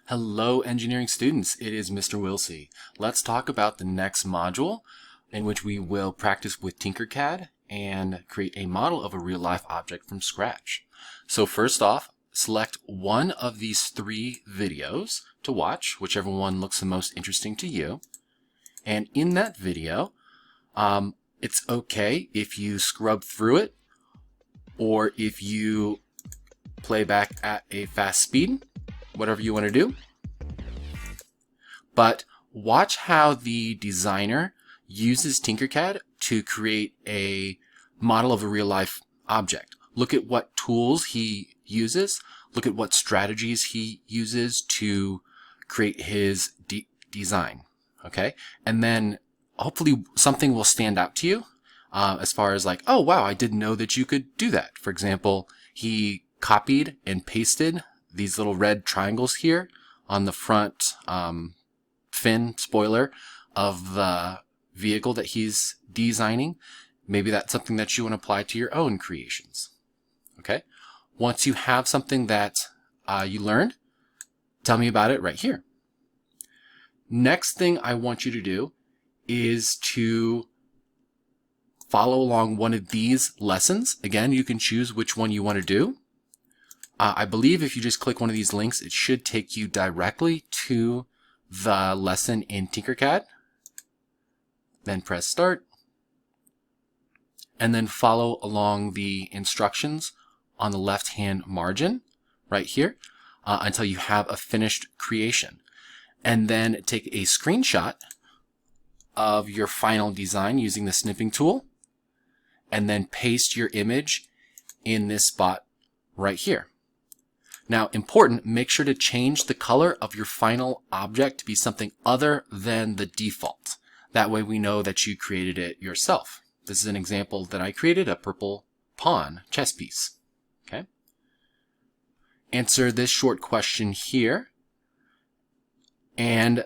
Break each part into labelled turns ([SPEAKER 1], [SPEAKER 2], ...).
[SPEAKER 1] Hello engineering students, it is Mr. Wilsey. Let's talk about the next module in which we will practice with Tinkercad and create a model of a real-life object from scratch. So first off, select one of these three videos to watch, whichever one looks the most interesting to you. And in that video, it's okay if you scrub through it or if you play back at a fast speed, whatever you want to do. But watch how the designer uses Tinkercad to create a model of a real-life object. Look at what tools he uses. Look at what strategies he uses to create his design. Okay? And then hopefully something will stand out to you as far as like, oh, wow, I didn't know that you could do that. For example, he copied and pasted these little red triangles here on the front fin spoiler of the vehicle that he's designing. Maybe that's something that you want to apply to your own creations. Okay. Once you have something that you learned, tell me about it right here. Next thing I want you to do is to follow along one of these lessons. Again, you can choose which one you want to do. I believe if you just click one of these links, it should take you directly to the lesson in Tinkercad. Then press start. And then follow along the instructions on the left-hand margin right here until you have a finished creation. And then take a screenshot of your final design using the snipping tool. And then paste your image in this spot right here. Now, important, make sure to change the color of your final object to be something other than the default. That way we know that you created it yourself. This is an example that I created, a purple pawn chess piece. Okay. Answer this short question here. And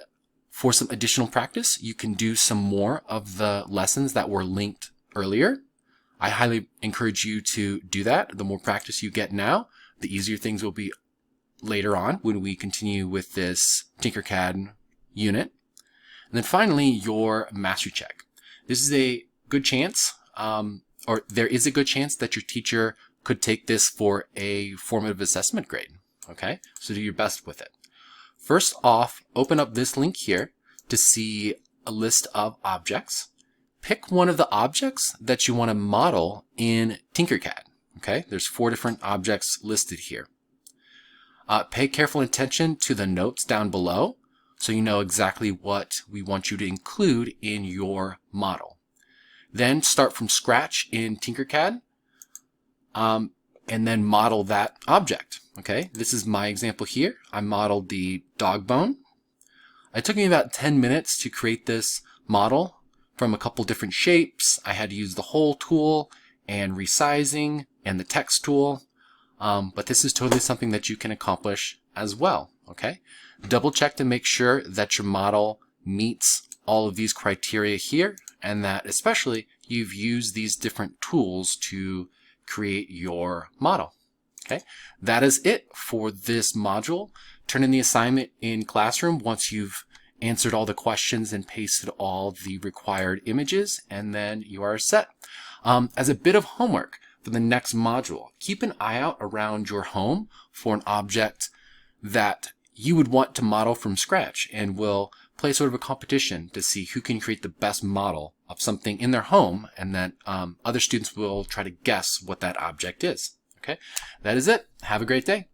[SPEAKER 1] for some additional practice, you can do some more of the lessons that were linked earlier. I highly encourage you to do that. The more practice you get now, the easier things will be later on when we continue with this Tinkercad unit. And then finally, your mastery check. This is a good chance, or there is a good chance that your teacher could take this for a formative assessment grade. Okay, so do your best with it. First off, open up this link here to see a list of objects. Pick one of the objects that you want to model in Tinkercad. Okay, there's 4 different objects listed here. Pay careful attention to the notes down below so you know exactly what we want you to include in your model. Then start from scratch in Tinkercad and then model that object. Okay, this is my example here. I modeled the dog bone. It took me about 10 minutes to create this model from a couple different shapes. I had to use the hole tool and resizing and the text tool. But this is totally something that you can accomplish as well. Okay. Double check to make sure that your model meets all of these criteria here and that especially you've used these different tools to create your model. Okay. That is it for this module. Turn in the assignment in Classroom once you've answered all the questions and pasted all the required images, and then you are set. As a bit of homework for the next module, keep an eye out around your home for an object that you would want to model from scratch, and we'll play sort of a competition to see who can create the best model of something in their home, and then other students will try to guess what that object is. Okay, that is it. Have a great day.